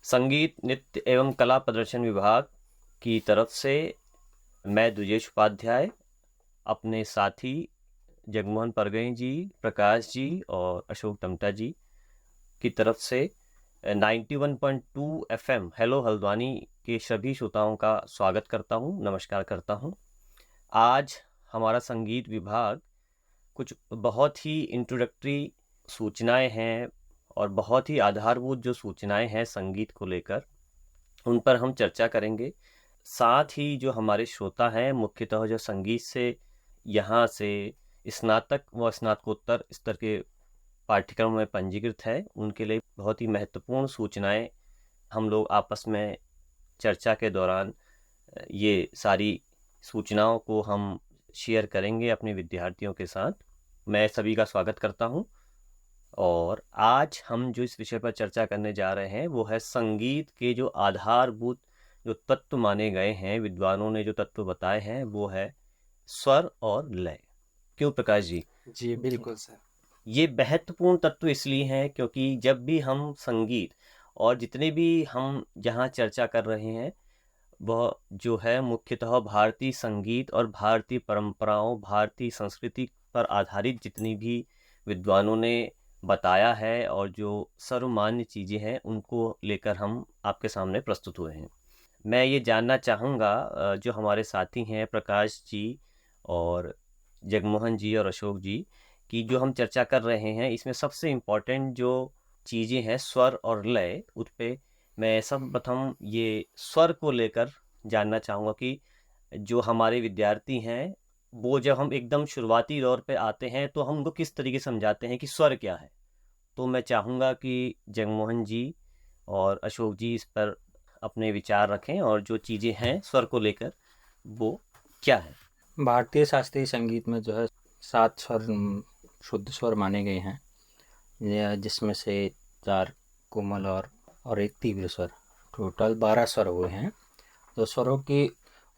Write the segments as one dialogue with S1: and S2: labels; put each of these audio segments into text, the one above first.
S1: संगीत नृत्य एवं कला प्रदर्शन विभाग की तरफ से मैं द्विजेश उपाध्याय अपने साथी जगमोहन परगई जी, प्रकाश जी और अशोक टमटा जी की तरफ से 91.2 FM हेलो हल्द्वानी के सभी श्रोताओं का स्वागत करता हूं, नमस्कार करता हूं। आज हमारा संगीत विभाग कुछ बहुत ही इंट्रोडक्टरी सूचनाएं हैं और बहुत ही आधारभूत जो सूचनाएं हैं संगीत को लेकर, उन पर हम चर्चा करेंगे। साथ ही जो हमारे श्रोता हैं मुख्यतः जो संगीत से यहाँ से स्नातक व स्नातकोत्तर स्तर के पाठ्यक्रम में पंजीकृत है, उनके लिए बहुत ही महत्वपूर्ण सूचनाएं हम लोग आपस में चर्चा के दौरान ये सारी सूचनाओं को हम शेयर करेंगे अपने विद्यार्थियों के साथ। मैं सभी का स्वागत करता हूं और आज हम जो इस विषय पर चर्चा करने जा रहे हैं वो है संगीत के जो आधारभूत जो तत्व माने गए हैं, विद्वानों ने जो तत्व बताए हैं वो है स्वर और लय। क्यों प्रकाश जी?
S2: जी बिल्कुल सर।
S1: ये महत्वपूर्ण तत्व इसलिए हैं क्योंकि जब भी हम संगीत और जितने भी हम जहाँ चर्चा कर रहे हैं वह जो है मुख्यतः भारतीय संगीत और भारतीय परंपराओं, भारतीय संस्कृति पर आधारित जितनी भी विद्वानों ने बताया है और जो सर्वमान्य चीज़ें हैं उनको लेकर हम आपके सामने प्रस्तुत हुए हैं। मैं ये जानना चाहूँगा जो हमारे साथी हैं प्रकाश जी और जगमोहन जी और अशोक जी कि जो हम चर्चा कर रहे हैं इसमें सबसे इम्पोर्टेंट जो चीज़ें हैं स्वर और लय, उस पे मैं सर्वप्रथम ये स्वर को लेकर जानना चाहूँगा कि जो हमारे विद्यार्थी हैं वो जब हम एकदम शुरुआती दौर पे आते हैं तो हम उनको किस तरीके से समझाते हैं कि स्वर क्या है। तो मैं चाहूँगा कि जगमोहन जी और अशोक जी इस पर अपने विचार रखें और जो चीज़ें हैं स्वर को लेकर वो क्या है।
S2: भारतीय शास्त्रीय संगीत में जो है 7 स्वर शुद्ध स्वर माने गए हैं, जिसमें से 4 कोमल और एक तीव्र स्वर, टोटल 12 स्वर हुए हैं। तो स्वरों की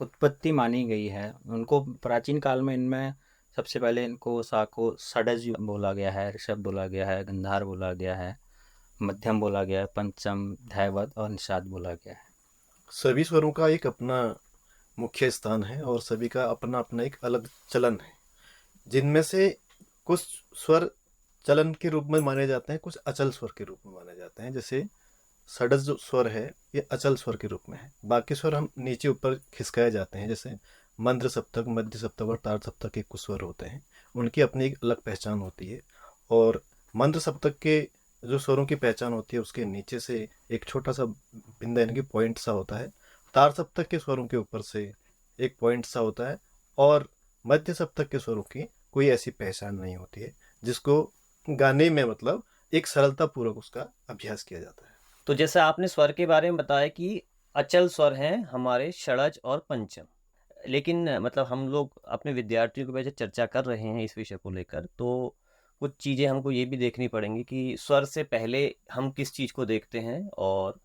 S2: उत्पत्ति मानी गई है। उनको प्राचीन काल में इनमें सबसे पहले इनको को षडज बोला गया है, ऋषभ बोला गया है, गंधार बोला गया है, मध्यम बोला गया है, पंचम, धैवत और निषाद बोला गया है।
S3: सभी स्वरों का एक अपना मुख्य स्थान है और सभी का अपना अपना एक अलग चलन है, जिनमें से कुछ स्वर चलन के रूप में माने जाते हैं, कुछ अचल स्वर के रूप में माने जाते हैं। जैसे षडज जो स्वर है ये अचल स्वर के रूप में है। बाकी स्वर हम नीचे ऊपर खिसकाए जाते हैं, जैसे मंद्र सप्तक, मध्य सप्तक और तार सप्तक के कुछ स्वर होते हैं, उनकी अपनी एक अलग पहचान होती है। और मंद्र सप्तक के जो स्वरों की पहचान होती है उसके नीचे से एक छोटा सा बिंदा यानी कि पॉइंट सा होता है। तार सप्तक के स्वरों के ऊपर से एक पॉइंट सा होता है और मध्य सप्तक के स्वरों की कोई ऐसी पहचान नहीं होती है, जिसको गाने में मतलब एक सरलता पूर्वक उसका अभ्यास किया जाता है।
S1: तो जैसे आपने स्वर के बारे में बताया कि अचल स्वर हैं हमारे षडज और पंचम, लेकिन मतलब हम लोग अपने विद्यार्थियों की वजह से चर्चा कर रहे हैं इस विषय को लेकर, तो कुछ चीज़ें हमको ये भी देखनी पड़ेंगी कि स्वर से पहले हम किस चीज़ को देखते हैं और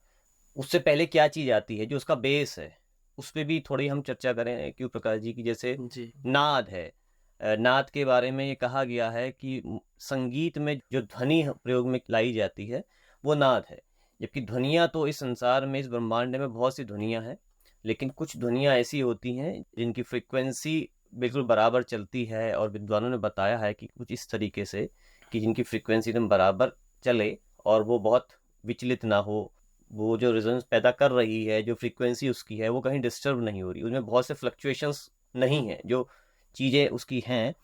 S1: उससे पहले क्या चीज़ आती है जो उसका बेस है, उस पर भी थोड़ी हम चर्चा करें। क्यों प्रकाश जी की जैसे
S2: जी
S1: नाद है, नाद के बारे में ये कहा गया है कि संगीत में जो ध्वनि प्रयोग में लाई जाती है वो नाद है। जबकि ध्वनियाँ तो इस संसार में, इस ब्रह्मांड में बहुत सी ध्वनियाँ हैं, लेकिन कुछ ध्वनियाँ ऐसी होती हैं जिनकी फ्रीक्वेंसी बिल्कुल बराबर चलती है और विद्वानों ने बताया है कि कुछ इस तरीके से कि जिनकी फ्रीक्वेंसी एकदम बराबर चले और वो बहुत विचलित ना हो, वो जो रिजोनेंस पैदा कर रही है, जो फ्रीक्वेंसी उसकी है वो कहीं डिस्टर्ब नहीं हो रही, उसमें बहुत से फ्लक्चुएशंस नहीं हैं, जो चीज़ें उसकी हैं,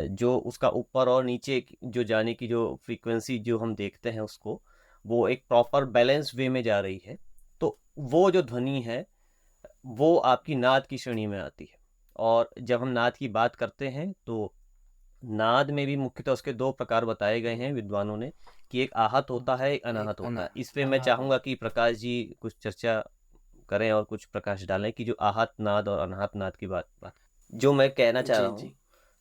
S1: जो उसका ऊपर और नीचे जो जाने की जो फ्रीक्वेंसी जो हम देखते हैं उसको, वो एक प्रॉपर बैलेंस वे में जा रही है। तो वो जो ध्वनि है वो आपकी नाद की श्रेणी में आती है। और जब हम नाद की बात करते हैं तो नाद में भी मुख्यतः उसके 2 प्रकार बताए गए हैं विद्वानों ने कि एक आहत होता है, एक अनाहत होता है। इस पे मैं चाहूँगा कि प्रकाश जी कुछ चर्चा करें और कुछ प्रकाश डालें कि जो आहत नाद और अनाहत नाद की बात जो मैं कहना चाह रहा हूँ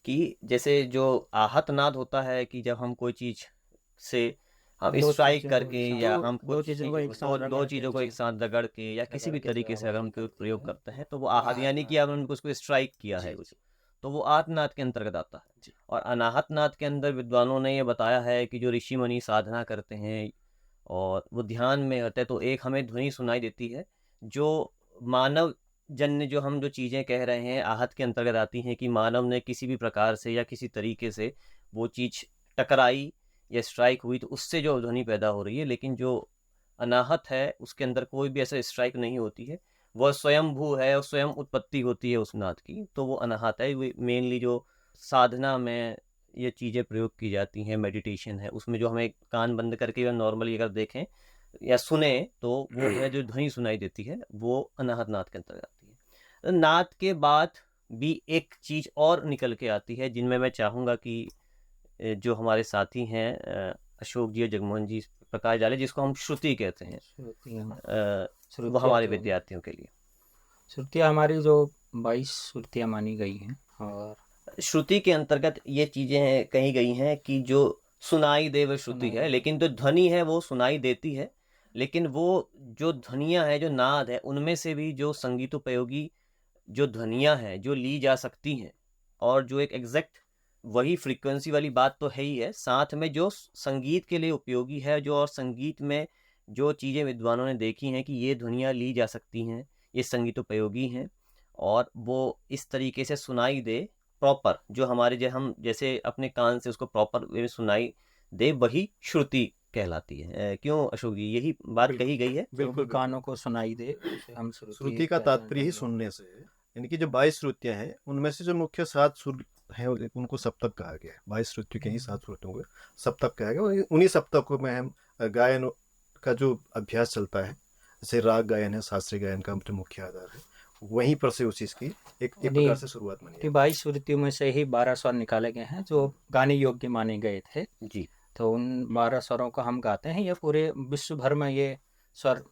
S1: कि जैसे जो आहत नाद होता है कि जब हम कोई चीज़ से हम स्ट्राइक करके या हम
S2: दो
S1: कुछ
S2: चीज़ों को एक साथ
S1: दो चीज़ों को एक साथ रगड़ के या किसी भी तरीके से अगर हम कोई प्रयोग करते हैं तो वो आहत यानी कि हमने उसको स्ट्राइक किया है कुछ, तो वो आत्मनाद के अंतर्गत आता है। और अनाहत नाद के अंदर विद्वानों ने ये बताया है कि जो ऋषि मुनि साधना करते हैं और वो ध्यान में होता है तो एक हमें ध्वनि सुनाई देती है जो मानव जन्य जो हम जो चीज़ें कह रहे हैं आहत के अंतर्गत आती हैं कि मानव ने किसी भी प्रकार से या किसी तरीके से वो चीज़ टकराई या स्ट्राइक हुई तो उससे जो ध्वनि पैदा हो रही है। लेकिन जो अनाहत है उसके अंदर कोई भी ऐसा स्ट्राइक नहीं होती है, वह स्वयंभू है और स्वयं उत्पत्ति होती है उस नाद की, तो वो अनाहत है। वो मेनली जो साधना में ये चीज़ें प्रयोग की जाती हैं, मेडिटेशन है उसमें जो हमें कान बंद करके या नॉर्मली अगर देखें या सुने तो वो है जो ध्वनि सुनाई देती है वो अनाहत नाद के अंतर्गत आती है। नाद के बाद भी एक चीज़ और निकल के आती है जिनमें मैं चाहूँगा कि जो हमारे साथी हैं अशोक जी और जगमोहन जी प्रकाश डाले, जिसको हम श्रुति कहते हैं,
S2: श्रुतियाँ
S1: वो हमारे
S2: जो
S1: विद्यार्थियों के लिए।
S2: श्रुतियाँ हमारी जो 22 श्रुतियाँ मानी गई हैं, और
S1: श्रुति के अंतर्गत ये चीजें कही गई हैं कि जो सुनाई दे वह श्रुति है, लेकिन जो ध्वनि है वो सुनाई देती है, लेकिन वो जो ध्वनियाँ हैं जो नाद है उनमें से भी जो संगीतोपयोगी जो ध्वनियाँ हैं जो ली जा सकती हैं और जो एक एग्जैक्ट वही फ्रीक्वेंसी वाली बात तो है ही है, साथ में जो संगीत के लिए उपयोगी है जो और संगीत में जो चीज़ें विद्वानों ने देखी हैं कि ये ध्वनियाँ ली जा सकती हैं, ये संगीतोपयोगी हैं और वो इस तरीके से सुनाई दे प्रॉपर, जो हमारे हम जैसे अपने कान से उसको प्रॉपर वे में सुनाई दे, वही श्रुति कहलाती है। क्यों अशोक जी, यही बात कही गई है?
S2: बिल्कुल कानों को सुनाई दे उसे हम
S3: श्रुति का तात्पर्य ही सुनने से है। यानी कि जो 22 श्रुतियां हैं उनमें से जो मुख्य 7 सुर हैं उनको सप्तक कहा गया है। 22 श्रुतियों के ही 7 श्रुतियों को सप्तक कहा गया। उन्हीं सप्तकों में हम गायन का जो अभ्यास चलता है, जैसे राग गायन है, शास्त्रीय गायन का जो मुख्य आधार है, वहीं पर से उस चीज की एक प्रकार से शुरुआत मानी है।
S2: 22 श्रुतियों में से ही 12 स्वर निकाले गए हैं जो गाने योग्य माने गए थे
S1: जी।
S2: तो उन 12 स्वरों को हम गाते हैं। ये पूरे विश्व भर में ये स्वर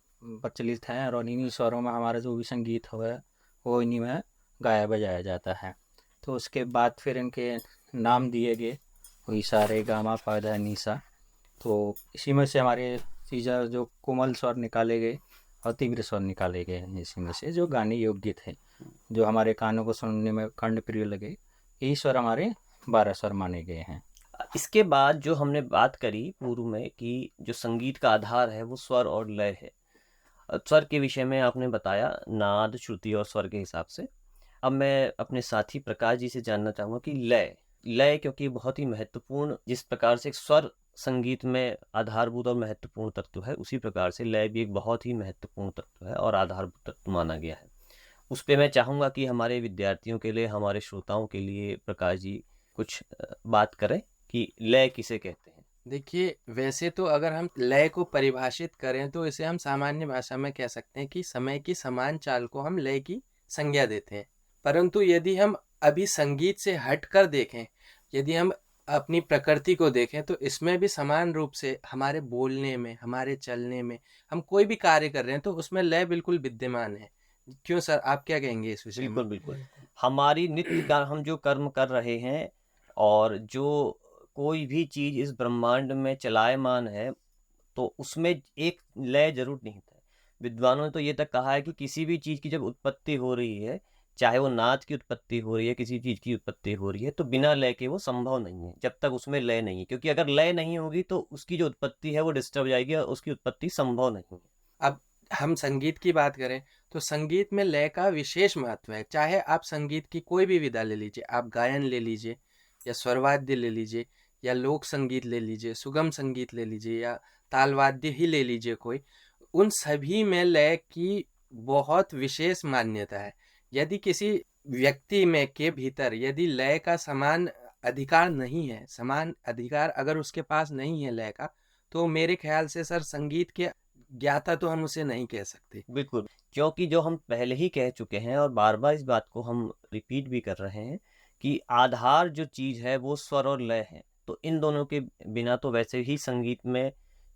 S2: प्रचलित हैं और इन्हीं स्वरों में हमारा जो भी संगीत हुआ है वो इन्हीं में गाया बजाया जाता है। तो उसके बाद फिर इनके नाम दिए गए, वही सारे गामा पाधा नीसा। तो इसी में से हमारे चीज़ें जो कोमल स्वर निकाले गए और तीव्र स्वर निकाले गए हैं, इसी में से जो गाने योग्य थे, जो हमारे कानों को सुनने में कर्णप्रिय लगे, यही स्वर हमारे 12 स्वर माने गए हैं।
S1: इसके बाद जो हमने बात करी पूर्व में कि जो संगीत का आधार है वो स्वर और लय है। स्वर के विषय में आपने बताया नाद, श्रुति और स्वर के हिसाब से। अब मैं अपने साथी प्रकाश जी से जानना चाहूँगा कि लय क्योंकि बहुत ही महत्वपूर्ण, जिस प्रकार से स्वर संगीत में आधारभूत और महत्वपूर्ण तत्व है, उसी प्रकार से लय भी एक बहुत ही महत्वपूर्ण तत्व है और आधारभूत तत्व माना गया है। उस पर मैं चाहूँगा कि हमारे विद्यार्थियों के लिए, हमारे श्रोताओं के लिए प्रकाश जी कुछ बात करें कि लय किसे कहते हैं।
S4: देखिए, वैसे तो अगर हम लय को परिभाषित करें तो इसे हम सामान्य भाषा में कह सकते हैं कि समय की समान चाल को हम लय की संज्ञा देते हैं। परंतु यदि हम अभी संगीत से हटकर देखें, यदि हम अपनी प्रकृति को देखें, तो इसमें भी समान रूप से हमारे बोलने में, हमारे चलने में, हम कोई भी कार्य कर रहे हैं तो उसमें लय बिल्कुल विद्यमान है। क्यों सर, आप क्या कहेंगे इस विषय में?
S1: बिल्कुल बिल्कुल। हमारी नित्य का हम जो कर्म कर रहे हैं और जो कोई भी चीज इस ब्रह्मांड में चलायमान है तो उसमें एक लय जरूर निहित है। विद्वानों ने तो ये तक कहा है कि किसी भी चीज की जब उत्पत्ति हो रही है, चाहे वो नाद की उत्पत्ति हो रही है, किसी चीज की उत्पत्ति हो रही है, तो बिना लय के वो संभव नहीं है जब तक उसमें लय नहीं है, क्योंकि अगर लय नहीं होगी तो उसकी जो उत्पत्ति है वो डिस्टर्ब हो जाएगी और उसकी उत्पत्ति संभव नहीं है।
S4: अब हम संगीत की बात करें तो संगीत में लय का विशेष महत्व है। चाहे आप संगीत की कोई भी विधा ले लीजिए, आप गायन ले लीजिए या स्वरवाद्य ले लीजिए या लोक संगीत ले लीजिए, सुगम संगीत ले लीजिए या तालवाद्य ही ले लीजिए कोई, उन सभी में लय की बहुत विशेष मान्यता है। यदि किसी व्यक्ति में के भीतर यदि लय का समान अधिकार नहीं है, समान अधिकार अगर उसके पास नहीं है लय का, तो मेरे ख्याल से सर संगीत के ज्ञाता तो हम उसे नहीं कह सकते।
S1: बिल्कुल, क्योंकि जो हम पहले ही कह चुके हैं और बार बार इस बात को हम रिपीट भी कर रहे हैं कि आधार जो चीज है वो स्वर और लय है, तो इन दोनों के बिना तो वैसे ही संगीत में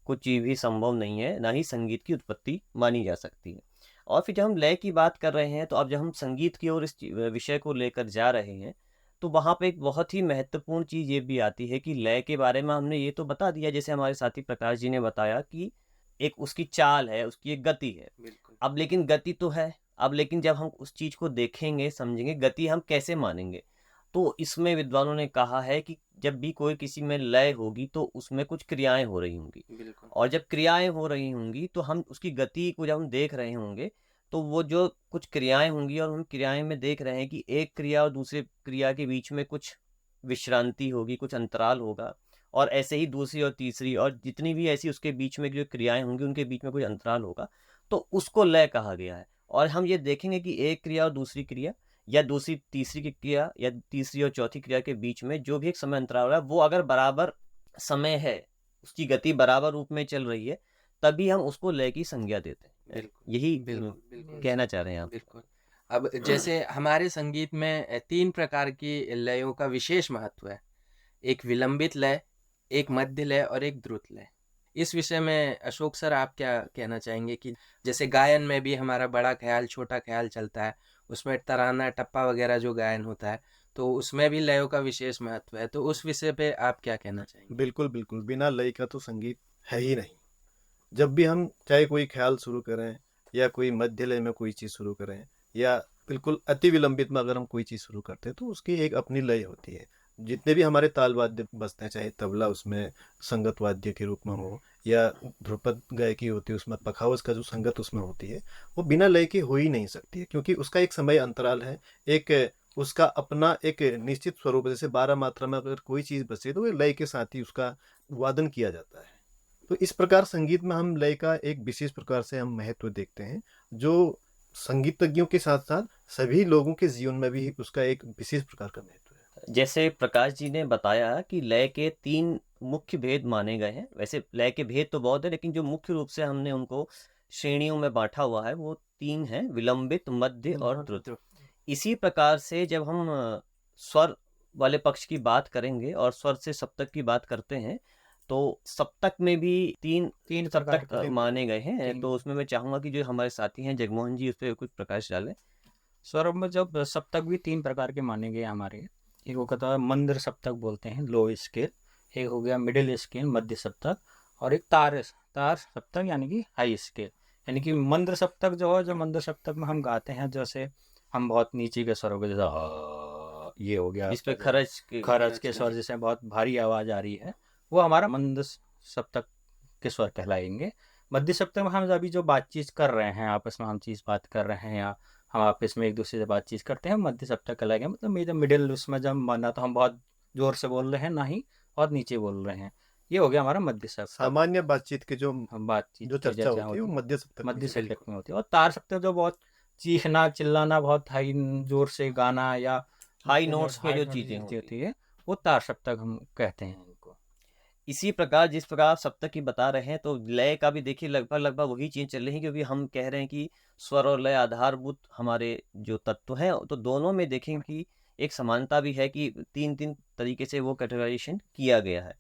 S1: कुछ चीज भी संभव नहीं है, ना ही संगीत की उत्पत्ति मानी जा सकती है। और फिर जब हम लय की बात कर रहे हैं तो अब जब हम संगीत की ओर इस विषय को लेकर जा रहे हैं तो वहाँ पे एक बहुत ही महत्वपूर्ण चीज ये भी आती है कि लय के बारे में हमने ये तो बता दिया, जैसे हमारे साथी प्रकाश जी ने बताया कि एक उसकी चाल है, उसकी एक गति है।
S4: बिल्कुल।
S1: अब लेकिन गति तो है, अब लेकिन जब हम उस चीज को देखेंगे, समझेंगे, गति हम कैसे मानेंगे? तो इसमें विद्वानों ने कहा है कि जब भी कोई किसी में लय होगी तो उसमें कुछ क्रियाएं हो रही होंगी,
S4: बिल्कुल
S1: और जब क्रियाएं हो रही होंगी तो हम उसकी गति को जब हम देख रहे होंगे तो वो जो कुछ क्रियाएं होंगी और उन क्रियाएं में देख रहे हैं कि एक क्रिया और दूसरे क्रिया के बीच में कुछ विश्रांति होगी, कुछ अंतराल होगा, और ऐसे ही दूसरी और तीसरी और जितनी भी ऐसी उसके बीच में जो क्रियाएं होंगी उनके बीच में कुछ अंतराल होगा, तो उसको लय कहा गया है। और हम ये देखेंगे कि एक क्रिया और दूसरी क्रिया या दूसरी तीसरी की क्रिया या तीसरी और चौथी क्रिया के बीच में जो भी एक समय अंतराल हो रहा है वो अगर बराबर समय है, उसकी गति बराबर रूप में चल रही है, तभी हम उसको लय की संज्ञा देते हैं।
S4: बिल्कुल
S1: यही
S4: बिल्कुल बिल्कुल
S1: कहना चाह रहे हैं आप।
S4: बिल्कुल। अब जैसे हमारे संगीत में 3 प्रकार की लयों का विशेष महत्व है। एक विलंबित लय, एक मध्य लय और एक द्रुत लय। इस विषय में अशोक सर आप क्या कहना चाहेंगे कि जैसे गायन में भी हमारा बड़ा ख्याल छोटा ख्याल चलता है, उसमें तराना टप्पा वगैरह जो गायन होता है तो उसमें भी लयों का विशेष महत्व है, तो उस विषय पे आप क्या कहना चाहेंगे?
S3: बिल्कुल बिल्कुल, बिना लय का तो संगीत है ही नहीं। जब भी हम चाहे कोई ख्याल शुरू करें या कोई मध्य लय में कोई चीज़ शुरू करें या बिल्कुल अति विलंबित में अगर हम कोई चीज़ शुरू करते हैं तो उसकी एक अपनी लय होती है। जितने भी हमारे ताल वाद्य बजते हैं, चाहे तबला उसमें संगत वाद्य के रूप में हो या ध्रुपद गायकी होती है उसमें पखावज का जो संगत उसमें होती है, वो बिना लय के हो ही नहीं सकती है, क्योंकि उसका एक समय अंतराल है, एक उसका अपना एक निश्चित स्वरूप है। जैसे 12 मात्रा में अगर कोई चीज़ बचे तो वो लय के साथ ही उसका वादन किया जाता है। तो इस प्रकार संगीत में हम लय का एक विशेष प्रकार से हम महत्व देखते हैं, जो संगीतज्ञों के साथ साथ सभी लोगों के जीवन में भी उसका एक विशेष प्रकार का महत्व है।
S1: जैसे प्रकाश जी ने बताया कि लय के 3 मुख्य भेद माने गए हैं। वैसे लय के भेद तो बहुत है, लेकिन जो मुख्य रूप से हमने उनको श्रेणियों में बांटा हुआ है वो 3 हैं, विलंबित, मध्य और द्रुत। इसी प्रकार से जब हम स्वर वाले पक्ष की बात करेंगे और स्वर से सप्तक की बात करते हैं, तो सप्तक में भी तीन
S2: प्रकार
S1: सप्तक
S2: के
S1: माने गए हैं।
S2: तीन।
S1: तो उसमें मैं चाहूंगा कि जो हमारे साथी हैं जगमोहन जी उस पर कुछ प्रकाश डालें।
S2: स्वर में जब सप्तक भी 3 प्रकार के माने गए हमारे। एक वो कहता है मंद्र सप्तक बोलते हैं, लो स्केल। एक हो गया मिडिल स्केल, मध्य सप्तक। और एक तार सप्तक यानी कि हाई स्केल। यानी कि मंद्र सप्तक जो है, जो मंद्र सप्तक में हम गाते हैं, जैसे हम बहुत नीचे के स्वरों के जैसे ये हो गया,
S1: जिस पे खरज
S2: के स्वर जैसे बहुत भारी आवाज आ रही है, वो हमारा मंद सप्तक के स्वर कहलाएंगे। मध्य सप्तक में हम अभी जो बातचीत कर रहे हैं, आपस में हम चीज़ बात कर रहे हैं या हम आपस में एक दूसरे से बातचीत करते हैं, मध्य सप्तक कहलाएंगे। मतलब मेरा मिडिल, उसमें जब माना तो हम बहुत जोर से बोल रहे हैं, ना ही बहुत नीचे बोल रहे हैं, ये हो गया हमारा मध्य सप्तक।
S3: सामान्य बातचीत की जो
S2: बातचीत
S3: जो चर्चा होती है वो मध्य सप्तक
S2: मध्य सप्तक में होती है। और तार सप्तक जो बहुत चीखना चिल्लाना, बहुत हाई जोर से गाना या
S1: हाई नोट्स पे जो चीजें
S2: होती है, वो तार सप्तक हम कहते हैं इनको।
S1: इसी प्रकार जिस प्रकार आप सप्तक की बता रहे हैं, तो लय का भी देखिए लगभग वही चीज चल रही है, क्योंकि हम कह रहे हैं कि स्वर और लय आधारभूत हमारे जो तत्व हैं, तो दोनों में देखें कि एक समानता भी है कि 3 तरीके से वो कैटेगराइजेशन किया गया है।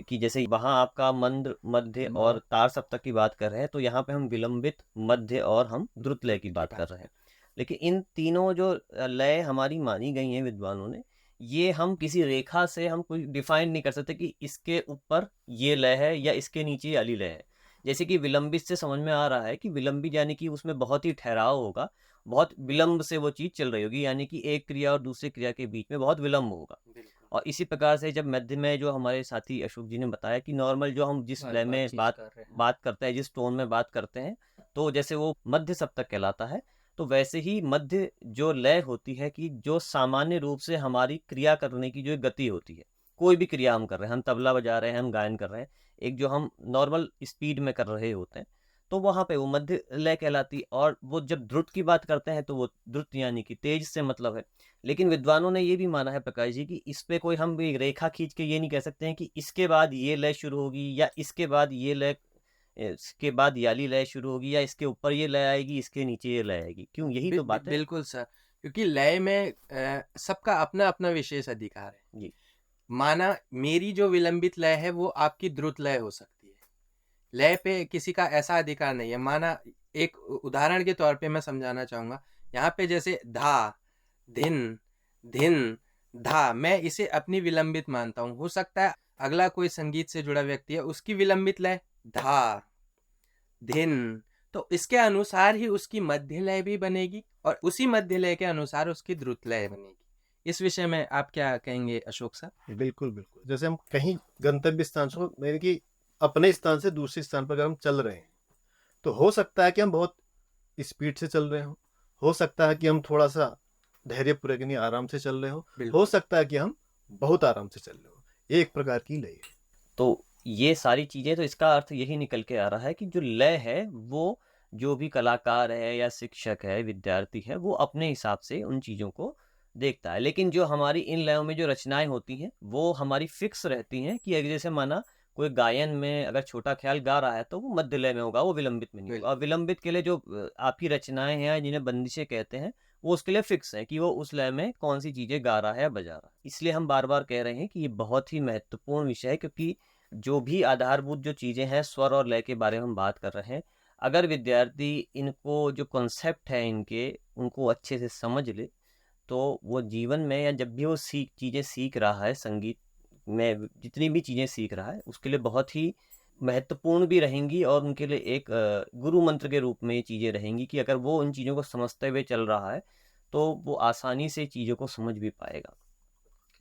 S1: कि जैसे वहाँ आपका मंद्र, मध्य और तार सप्तक की बात कर रहे हैं, तो यहाँ पे हम विलंबित, मध्य और हम द्रुत लय की बात कर रहे हैं। लेकिन इन तीनों जो लय हमारी मानी गई हैं विद्वानों ने, ये हम किसी रेखा से हम कोई डिफाइन नहीं कर सकते कि इसके ऊपर ये लय है या इसके नीचे ये वाली लय है। जैसे कि विलंबित से समझ में आ रहा है कि विलंबित यानी कि उसमें बहुत ही ठहराव होगा, बहुत विलंब से वो चीज चल रही होगी, यानी कि एक क्रिया और दूसरी क्रिया के बीच में बहुत विलंब होगा। और इसी प्रकार से जब मध्य में जो हमारे साथी अशोक जी ने बताया कि नॉर्मल जो हम जिस लय में बात करते हैं, जिस टोन में बात करते हैं, तो जैसे वो मध्य सप्तक कहलाता है। तो वैसे ही मध्य जो लय होती है कि जो सामान्य रूप से हमारी क्रिया करने की जो गति होती है, कोई भी क्रिया हम कर रहे हैं, हम तबला बजा रहे हैं, हम गायन कर रहे हैं, एक जो हम नॉर्मल स्पीड में कर रहे होते हैं, तो वहाँ पे वो मध्य लय कहलाती है। और वो जब द्रुत की बात करते हैं तो वो द्रुत यानी कि तेज से मतलब है। लेकिन विद्वानों ने ये भी माना है प्रकाश जी कि इस पे कोई हम भी रेखा खींच के ये नहीं कह सकते हैं कि इसके बाद ये लय शुरू होगी या इसके बाद ये लय, इसके बाद याली लय शुरू होगी या इसके ऊपर ये लय आएगी, इसके नीचे ये लय आएगी। क्यों? यही तो बात है।
S4: बिल्कुल सर, क्योंकि लय में सबका अपना अपना विशेष अधिकार है
S1: जी।
S4: माना मेरी जो विलंबित लय है वो आपकी द्रुत लय हो सकती है, लय पे किसी का ऐसा अधिकार नहीं है। माना एक उदाहरण के तौर पे मैं समझाना चाहूंगा, यहाँ पे जैसे धा, धिन, धिन, धा, मैं इसे अपनी विलंबित मानता हूँ। हो सकता है अगला कोई संगीत से जुड़ा व्यक्ति है, उसकी विलंबित लय धा, धिन, तो इसके अनुसार ही उसकी मध्य लय भी बनेगी और उसी मध्य लय के अनुसार उसकी द्रुत लय बनेगी। इस विषय में आप क्या कहेंगे अशोक साहब?
S3: बिल्कुल बिल्कुल, जैसे हम कहीं गंतव्य स्थान से, यानी कि अपने स्थान से दूसरे स्थान पर अगर हम चल रहे हैं, तो हो सकता है कि हम बहुत स्पीड से चल रहे हो सकता है कि हम थोड़ा सा धैर्यपूर्वक यानी आराम से चल रहे हो
S4: बिल्कुल।
S3: सकता है कि हम बहुत आराम से चल रहे हो। ये एक प्रकार की लय है।
S1: तो ये सारी चीज़ें, तो इसका अर्थ यही निकल के आ रहा है कि जो लय है वो जो भी कलाकार है या शिक्षक है, विद्यार्थी है, वो अपने हिसाब से उन चीज़ों को देखता है। लेकिन जो हमारी इन लयों में जो रचनाएं होती हैं वो हमारी फिक्स रहती हैं कि अगर जैसे माना कोई गायन में अगर छोटा ख्याल गा रहा है तो वो मध्य लय में होगा, वो विलंबित में नहीं होगा। और विलंबित के लिए जो आपकी रचनाएं हैं जिन्हें बंदिशें कहते हैं, वो उसके लिए फिक्स है कि वो उस लय में कौन सी चीज़ें गा रहा है या बजा रहा है। इसलिए हम बार बार कह रहे हैं कि ये बहुत ही महत्वपूर्ण विषय है, क्योंकि जो भी आधारभूत जो चीज़ें हैं स्वर और लय के बारे में हम बात कर रहे हैं, अगर विद्यार्थी इनको जो कॉन्सेप्ट है इनके उनको अच्छे से समझ ले, तो वो जीवन में या जब भी वो चीज़ें सीख रहा है, संगीत में जितनी भी चीज़ें सीख रहा है उसके लिए बहुत ही महत्वपूर्ण भी रहेंगी और उनके लिए एक गुरु मंत्र के रूप में ये चीज़ें रहेंगी कि अगर वो उन चीज़ों को समझते हुए चल रहा है तो वो आसानी से चीज़ों को समझ भी पाएगा।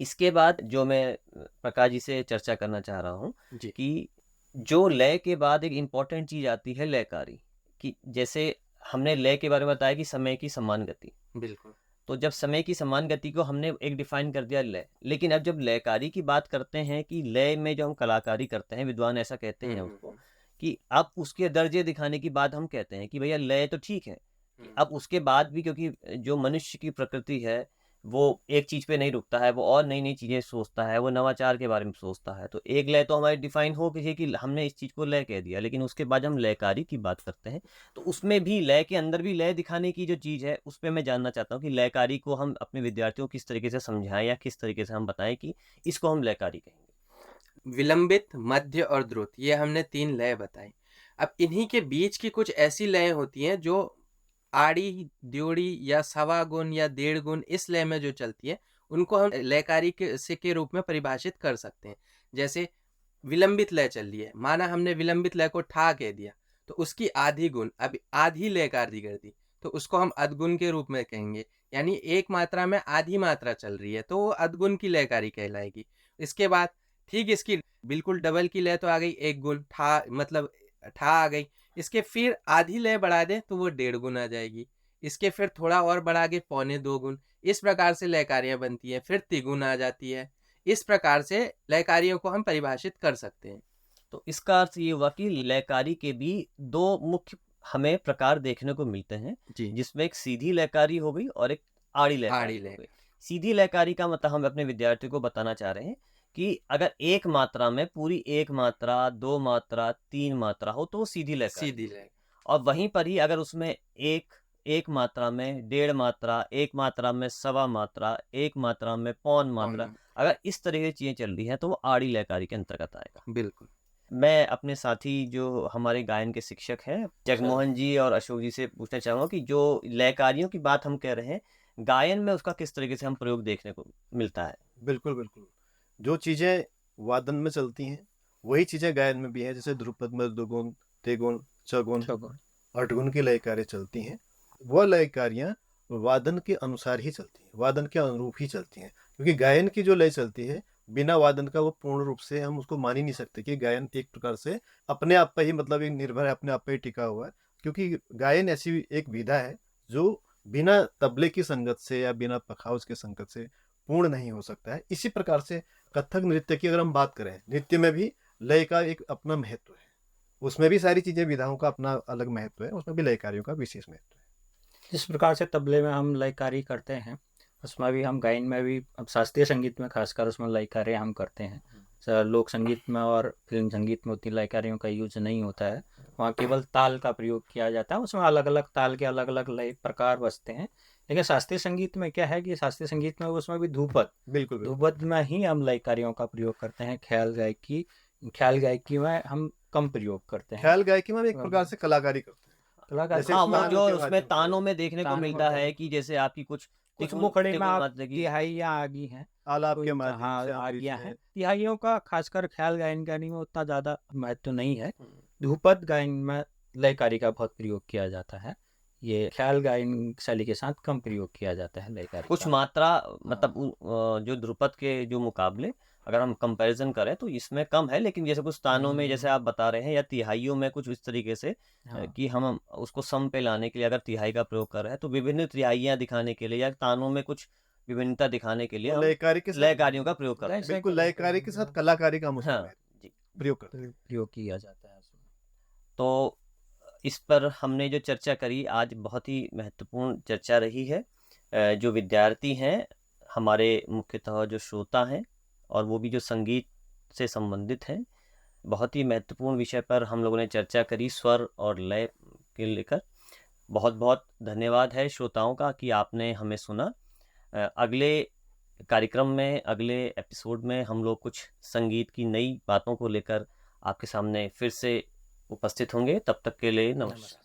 S1: इसके बाद जो मैं प्रकाश जी से चर्चा करना चाह रहा हूँ
S4: जी।
S1: कि जो लय के बाद एक इम्पॉर्टेंट चीज़ आती है लयकारी, कि जैसे हमने लय के बारे में बताया कि समय की समान गति।
S4: बिल्कुल।
S1: तो जब समय की समान गति को हमने एक डिफाइन कर दिया लय, लेकिन अब जब लयकारी की बात करते हैं कि लय में जो हम कलाकारी करते हैं, विद्वान ऐसा कहते हैं उसको कि अब उसके दर्जे दिखाने की बात हम कहते हैं कि भैया लय तो ठीक है, अब उसके बाद भी क्योंकि जो मनुष्य की प्रकृति है वो एक चीज पे नहीं रुकता है, वो और नई नई चीजें सोचता है, वो नवाचार के बारे में सोचता है। तो एक लय तो हमारी डिफाइन हो गई है कि हमने इस चीज को लय कह दिया, लेकिन उसके बाद हम लयकारी की बात करते हैं तो उसमें भी लय के अंदर भी लय दिखाने की जो चीज है उस पर मैं जानना चाहता हूँ कि लयकारी को हम अपने विद्यार्थियों को किस तरीके से समझाएं या किस तरीके से हम बताएं कि इसको हम लयकारी कहेंगे।
S4: विलंबित, मध्य और द्रुत, ये हमने 3 लय बताई। अब इन्हीं के बीच की कुछ ऐसी लय होती हैं जो आड़ी, द्योड़ी या सवा गुण या 1.5 गुण इस लय में जो चलती है, उनको हम लयकारी के रूप में परिभाषित कर सकते हैं। जैसे विलंबित लय चल रही है, माना हमने विलंबित लय को ठा कह दिया, तो उसकी आधी गुण अब आधी लयकारी कर दी, तो उसको हम अधगुण के रूप में कहेंगे। यानी एक मात्रा में आधी मात्रा चल रही है तो वो अधगुण की लयकारी कहलाएगी। इसके बाद ठीक इसकी बिल्कुल डबल की लय तो आ गई, 1 गुण, ठा मतलब ठा आ गई। इसके फिर आधी लय बढ़ा दें तो वो 1.5 गुण आ जाएगी। इसके फिर थोड़ा और बढ़ा के 1.25 गुण। इस प्रकार से लयकारियां बनती है, फिर तिगुन आ जाती है। इस प्रकार से लयकारियों को हम परिभाषित कर सकते हैं।
S1: तो इसका अर्थ ये हुआ कि लयकारी के भी 2 मुख्य हमें प्रकार देखने को मिलते हैं,
S4: जी।
S1: जिसमें एक सीधी लयकारी हो गई और एक आड़ी लयकारी हो गई। सीधी लयकारी का मतलब हम अपने विद्यार्थियों को बताना चाह रहे हैं कि अगर एक मात्रा में पूरी 1 मात्रा, 2 मात्रा, 3 मात्रा हो तो वो सीधी लयकारी।
S4: सीधी लय।
S1: और वहीं पर ही अगर उसमें एक मात्रा में 1.5 मात्रा, 1 मात्रा में सवा मात्रा, 1 मात्रा में पौन मात्रा, अगर इस तरह की चीजें चल रही हैं तो वो आड़ी लयकारी के अंतर्गत आएगा।
S4: बिल्कुल।
S1: मैं अपने साथी जो हमारे गायन के शिक्षक हैं जगमोहन जी और अशोक जी से पूछना चाहूंगा कि जो लयकारियों की बात हम कह रहे हैं, गायन में उसका किस तरीके से हम प्रयोग देखने को मिलता है।
S3: बिल्कुल बिल्कुल, जो चीजें वादन में चलती हैं वही चीजें गायन में भी हैं। जैसे ध्रुपद में 2 गुण, 3 गुण, 6 गुण, 8 गुण की लयकारें चलती हैं। वह लयकारियां वादन के अनुसार ही चलती हैं, वादन के अनुरूप ही चलती हैं। क्योंकि गायन की जो लय चलती है बिना वादन का वो पूर्ण रूप से हम उसको मान ही नहीं सकते कि गायन एक प्रकार से अपने आप पर ही मतलब एक निर्भर है, अपने आप पर ही टिका हुआ है। क्योंकि गायन ऐसी एक विधा है जो बिना तबले की संगत से या बिना पखाउज के संगत से पूर्ण नहीं हो सकता है। इसी प्रकार से कथक नृत्य की अगर हम बात करें, नृत्य में भी लय का एक अपना महत्व है। उसमें भी सारी चीजें विधाओं का अपना अलग महत्व है, उसमें भी लयकारियों का विशेष महत्व है।
S2: जिस प्रकार से तबले में हम लयकारी करते हैं उसमें भी हम गायन में भी, अब शास्त्रीय संगीत में खासकर उसमें लयकारें हम करते हैं। लोक संगीत में और फिल्म संगीत में उतनी लयकारियों का यूज नहीं होता है, वहाँ केवल ताल का प्रयोग किया जाता है। उसमें अलग अलग ताल के अलग अलग लय प्रकार बजते हैं। लेकिन शास्त्रीय संगीत में क्या है कि शास्त्रीय संगीत में उसमें भी ध्रुपद,
S3: बिल्कुल
S2: ध्रुपद में ही हम लयकारियों का प्रयोग करते हैं। ख्याल गायकी में हम कम प्रयोग करते हैं।
S3: ख्याल गायकी में एक प्रकार से कलाकारी करते हैं।
S2: कलाकार
S3: जैसे
S1: हाँ, वो
S3: तानों
S1: जो
S3: के
S1: उसमें
S3: माध्यम से।
S1: तानों में देखने को
S2: तानों
S1: मिलता
S2: में
S1: है कि जैसे आपकी कुछ
S2: मुखड़े में आप
S1: मात्रा की
S2: तिहाइयाँ आ गई हैं,
S3: आलाप
S2: कोई
S3: के माध्यम
S2: हाँ
S3: से
S2: आ
S3: आप
S2: गया
S3: इसे-
S2: है। तिहाइयों का खासकर ख्याल गायन गाने में उतना ज़्यादा महत्व नहीं है। ध्रुपद गायन में लयकारी का बहुत प्रयोग किया जाता है। ये ख्याल गायन शैली के साथ कम प्रयोग किया जाता है लयकारी
S1: कुछ
S2: का।
S1: मात्रा मतलब जो ध्रुपद के जो मुकाबले अगर हम कंपैरिजन करें तो इसमें कम है, लेकिन जैसे कुछ स्थानों में जैसे आप बता रहे हैं या तिहाइयों में कुछ इस तरीके से
S2: हाँ।
S1: कि हम उसको सम पे लाने के लिए अगर तिहाई का प्रयोग कर रहे हैं तो विभिन्न तिहाइयां दिखाने के लिए या तानों में कुछ विभिन्नता दिखाने के लिए
S3: वो
S1: हम
S3: लयकारी के साथ
S1: लयकारियों का प्रयोग करते हैं।
S3: बिल्कुल लयकारी के साथ कलाकारी का हम उसमें
S1: हाँ जी।
S3: प्रयोग करते हैं।
S2: प्रयोग किया जाता है उसमें।
S1: तो इस पर हमने जो चर्चा करी आज बहुत ही महत्वपूर्ण चर्चा रही है। जो विद्यार्थी हैं हमारे मुख्यतः जो श्रोता हैं और वो भी जो संगीत से संबंधित हैं, बहुत ही महत्वपूर्ण विषय पर हम लोगों ने चर्चा करी स्वर और लय के लेकर। बहुत बहुत धन्यवाद है श्रोताओं का कि आपने हमें सुना। अगले कार्यक्रम में अगले एपिसोड में हम लोग कुछ संगीत की नई बातों को लेकर आपके सामने फिर से उपस्थित होंगे। तब तक के लिए नमस्कार।